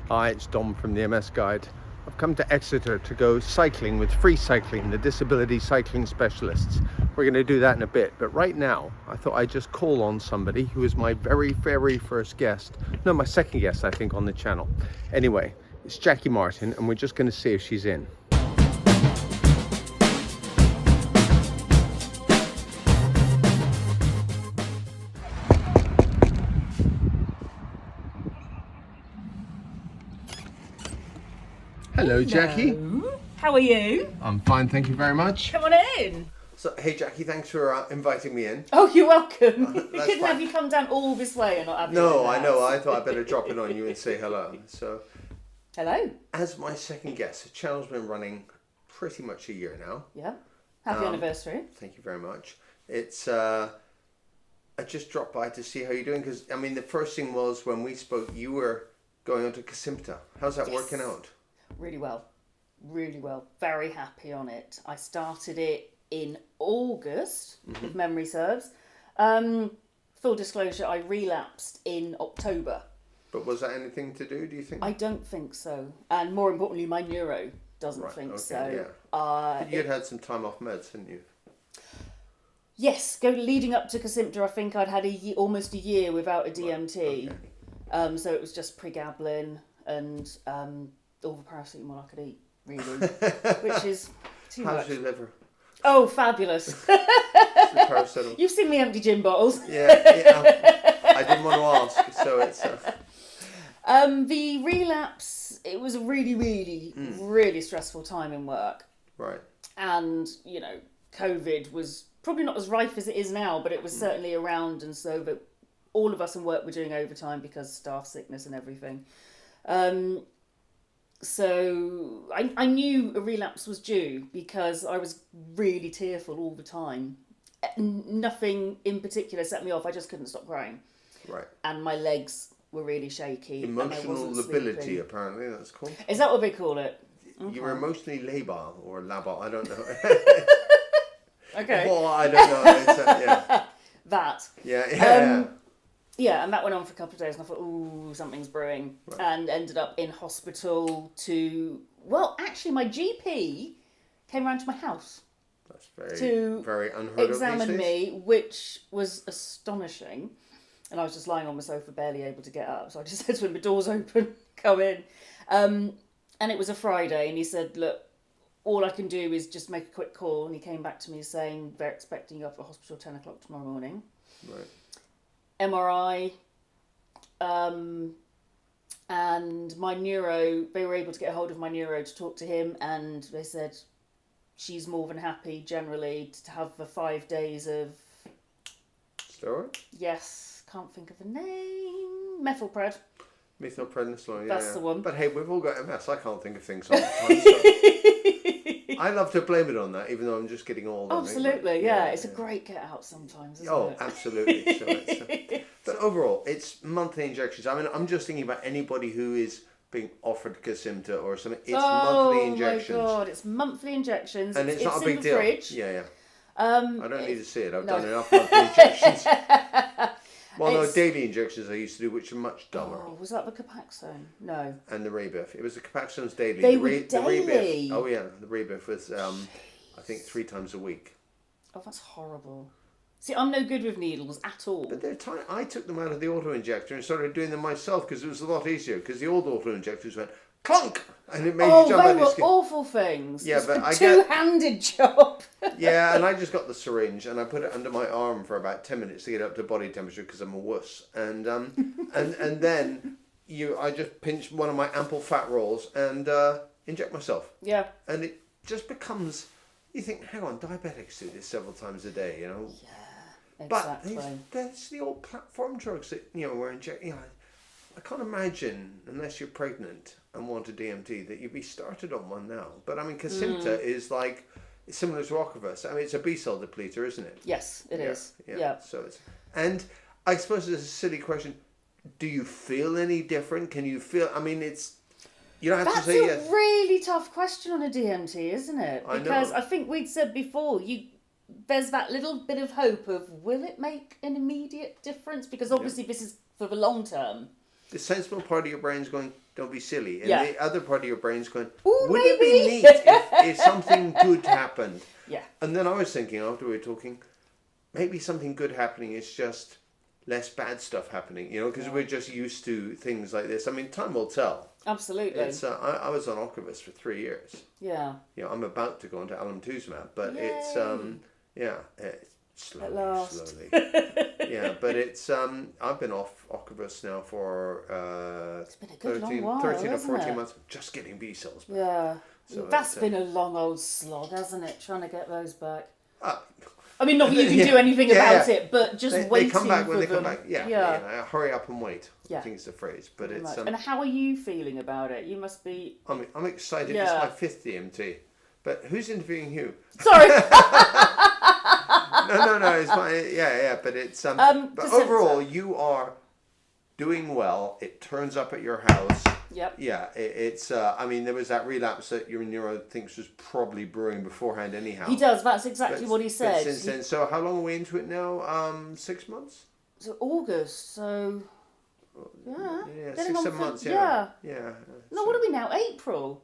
Hi, it's Dom from the MS Guide. I've come to Exeter to go cycling with Free Cycling, the disability cycling specialists. We're going to do that in a bit, but right now I thought I'd just call on somebody who is my very first guest. No, my second guest, I think, on the channel. Anyway, it's Jacqui Martin, and we're just going to see if she's in. Hello, Jacqui. How are you? I'm fine, thank you very much. Come on in. So, hey Jacqui, thanks for inviting me in. Oh, you're welcome. We That's couldn't fine. have you come down all this way and not have you. No, I know. I thought I'd better drop in on you and say hello. So, Hello. as my second guest, the channel's been running pretty much a year now. Yeah. Happy anniversary. Thank you very much. It's I just dropped by to see how you're doing because I mean the first thing was when we spoke, you were going on to Kesimpta. How's that working out? Really well. Really well. Very happy on it. I started it in August, if memory serves. Full disclosure, I relapsed in October. But was that anything to do you think? I don't think so. And more importantly, my neuro doesn't think so. Yeah. But you'd had some time off meds, hadn't you? Yes, leading up to Kesimpta, I think I'd had almost a year without a DMT. Okay. So it was just pregabalin and all the paracetamol I could eat, really, which is too much. How's your liver? Oh, fabulous. The paracetamol. You've seen me empty gin bottles. Yeah. I didn't want to ask, so it's... The relapse, it was a really stressful time in work. Right. And, you know, COVID was probably not as rife as it is now, but it was certainly around, and so that all of us in work were doing overtime because staff sickness and everything. So I knew a relapse was due because I was really tearful all the time. Nothing in particular set me off. I just couldn't stop crying. Right. And my legs were really shaky. Emotional and lability, sleeping. apparently, that's called. Is that what they call it? You were emotionally labile or labile, I don't know. Okay. Well, I don't know. It's, yeah. That. Yeah. Yeah, and that went on for a couple of days, and I thought, ooh, something's brewing. Right. And ended up in hospital well, actually, my GP came around to my house. That's very unheard of examine these days. me, which was astonishing. And I was just lying on my sofa, barely able to get up. So I just said to him, the door's open, come in. And it was a Friday, and he said, look, all I can do is just make a quick call. And he came back to me saying, they're expecting you up at hospital 10 o'clock tomorrow morning. Right. MRI, and my neuro, they were able to get a hold of my neuro to talk to him, and they said she's more than happy generally to have the 5 days of... Steroid? Yes, can't think of the name. Methylpred. Methylprednisolone, That's the one. But hey, we've all got MS. I can't think of things sometimes. So I love to blame it on that, even though I'm just getting old. Absolutely, yeah. It's a great get out sometimes, isn't it? Oh, absolutely. So but overall, it's monthly injections. I mean, I'm just thinking about anybody who is being offered Kesimpta or something. It's monthly injections. Oh my God, it's monthly injections. And it's not a big in the deal. Fridge. Yeah. I don't need to see it. I've done enough monthly injections. Well, no, daily injections I used to do, which are much dumber. Oh, was that the Copaxone? No. And the Rebif. It was the Copaxone's daily. They the were daily? The Rebif, oh yeah, the Rebif was, I think, 3 times a week. Oh, that's horrible. See, I'm no good with needles at all. But they're tiny. I took them out of the auto-injector and started doing them myself because it was a lot easier. Because the old auto-injectors went clunk, and it made you jump out of your skin. Awful things. Yeah, but I two-handed job. Yeah, and I just got the syringe and I put it under my arm for about 10 minutes to get up to body temperature because I'm a wuss. And and then I just pinch one of my ample fat rolls and inject myself. Yeah. And it just becomes. You think, hang on, diabetics do this several times a day, you know. Yeah, exactly. But there's the old platform drugs that we're injecting. I can't imagine, unless you're pregnant and want a DMT, that you'd be started on one now. But I mean, Kesimpta is like, it's similar to Ocrevus. I mean, it's a B-cell depleter, isn't it? Yes, it is. Yeah. So and I suppose it's a silly question. Do you feel any different? Can you feel, I mean, you don't have to say yes. That's a really tough question on a DMT, isn't it? Because I know. I think we'd said before, there's that little bit of hope of, will it make an immediate difference? Because obviously this is for the long term. the sensible part of your brain's going, don't be silly. And Yeah. the other part of your brain's going, Ooh, wouldn't it be maybe." neat if something good happened? Yeah. And then I was thinking, after we were talking, maybe something good happening is just less bad stuff happening, because we're just used to things like this. I mean, time will tell. Absolutely. It's I was on Ocrevus for 3 years. Yeah. I'm about to go into alemtuzumab, but Yay. it's it's slowly, At last. slowly. Yeah, but it's I've been off Ocrevus now for It's been a good 13 long while, 13 or hasn't 14 it? months, just getting B cells back. Yeah. So That's it's, been a long old slog, hasn't it? Trying to get those back. uh, I mean, not that you can Yeah. do anything Yeah, about yeah. it, but just they waiting come back when for they come them. back. Yeah, Yeah. hurry up and wait. Yeah. I think it's the phrase, but Pretty it's much. And how are you feeling about it? You must be. I'm excited. Yeah. It's my 5th DMT. But who's interviewing who? Sorry. No, it's fine. Yeah, but it's but Kesimpta. overall you are doing well. It turns up at your house. Yep. Yeah, it's I mean, there was that relapse that your neuro thinks was probably brewing beforehand anyhow. He does. That's exactly But- what he but said. since then, so how long are we into it now? 6 months? So August. So yeah. Yeah, Getting 6, on 7 for- months, yeah. Yeah. No, So- what are we now? April.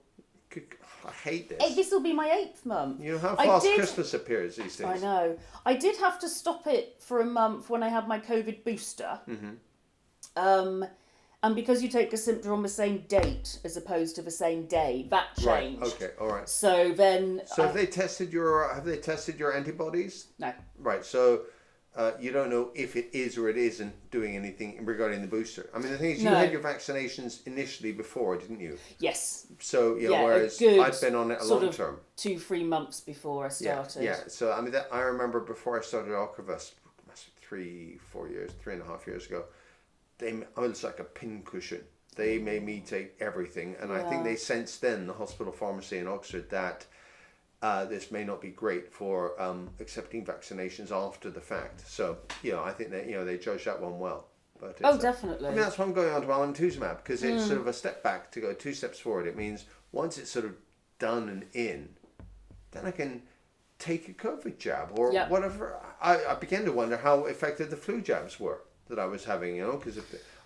I hate this. This will be my 8th month. You know how I fast did- Christmas appears these days. I know. I did have to stop it for a month when I had my COVID booster. Mm-hmm. And because you take Kesimpta on the same date as opposed to the same day, that changed. Right. Okay. All right. So then. So have they tested your antibodies? No. Right. So you don't know if it is or it isn't doing anything regarding the booster. I mean, the thing is, you No. had your vaccinations initially before, didn't you? Yes. So Yeah, a whereas good I'd been on it a sort long of term. 2-3 months before I started. Yeah. So I mean, I remember before I started Ocrevus, 3.5 years ago, I was like a pincushion. They made me take everything, and I think Yeah. they sensed then, the hospital pharmacy in Oxford, that this may not be great for accepting vaccinations after the fact. So I think that they judged that one well. But it's, Oh, definitely. I mean, that's why I'm going on to alemtuzumab, because it's sort of a step back to go 2 steps forward. It means once it's sort of done and in, then I can take a COVID jab or Yep. whatever. I began to wonder how effective the flu jabs were that I was having, because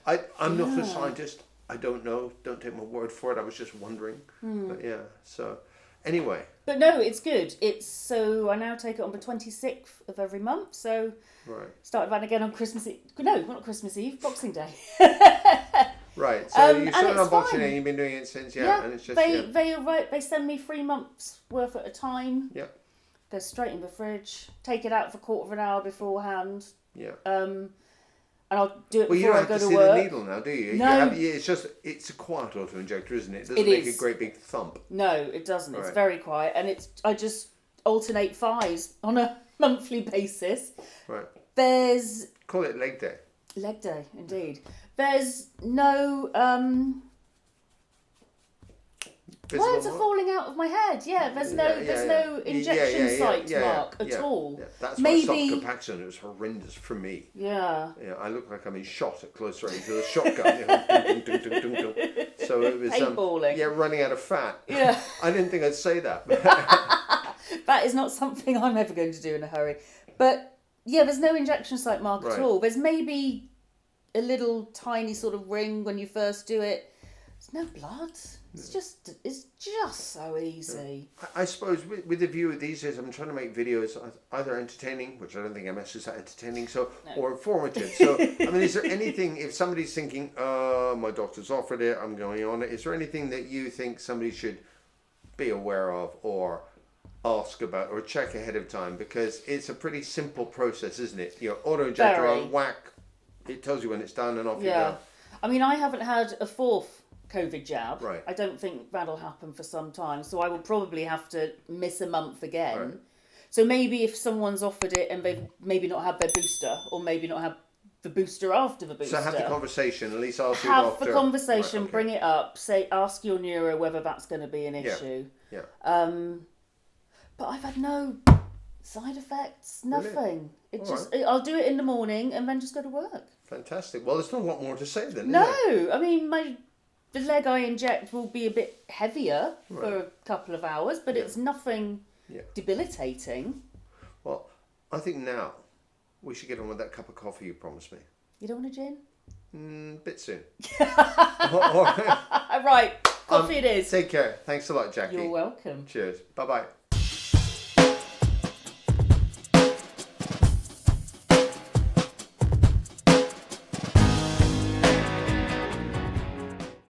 I'm not a scientist. I don't know. Don't take my word for it. I was just wondering. But yeah, so anyway. But no, it's good. So I now take it on the 26th of every month. So Right. started that again on Christmas Eve. No, not Christmas Eve, Boxing Day. Right. So you and started it's on Boxing fine. Day. You've been doing it since, Yeah, and it's just they send me 3 months worth at a time. Yeah. Goes straight in the fridge. Take it out for a quarter of an hour beforehand. Yeah. And I'll do it Well, you before don't I go have to to see work. the needle now, do you? No. It's a quiet auto injector, isn't it? It doesn't It make is. a great big thump. No, it doesn't. It's Right. very quiet, and I just alternate thighs on a monthly basis. Right. There's Call it leg day. leg day, indeed. There's no Visible words are mark? falling out of my head. Yeah, there's no injection site mark at all. Yeah. That's Maybe- why I stopped Copaxone. It was horrendous for me. Yeah. Yeah, I look like I'm in shot at close range with a shotgun. Ding, ding, ding, ding, ding, ding. So it was Paintballing. running out of fat. Yeah. I didn't think I'd say that. That is not something I'm ever going to do in a hurry. But yeah, there's no injection site mark Right. at all. There's maybe a little tiny sort of ring when you first do it. There's no blood. It's just so easy. I suppose with the view of these days, I'm trying to make videos either entertaining, which I don't think MS is that entertaining, or informative. So, I mean, is there anything, if somebody's thinking, my doctor's offered it, I'm going on it, is there anything that you think somebody should be aware of or ask about or check ahead of time? Because it's a pretty simple process, isn't it? Auto injector Very. on, whack, it tells you when it's done and off you Yeah. go. I mean, I haven't had a 4th COVID jab. Right. I don't think that'll happen for some time. So I will probably have to miss a month again. Right. So maybe if someone's offered it and they've maybe not had their booster, or maybe not had the booster after the booster. So have the conversation, at least ask your Have doctor. the conversation, Right, okay. bring it up, ask your neuro whether that's going to be an issue. Yeah. But I've had no side effects, nothing. All I'll do it in the morning and then just go to work. Fantastic. Well, there's not a lot more to say then, No, is there? I mean the leg I inject will be a bit heavier for a couple of hours, but it's nothing debilitating. Well, I think now we should get on with that cup of coffee you promised me. You don't want a gin? Bit soon. Right, coffee it is. Take care. Thanks a lot, Jacqui. You're welcome. Cheers. Bye-bye.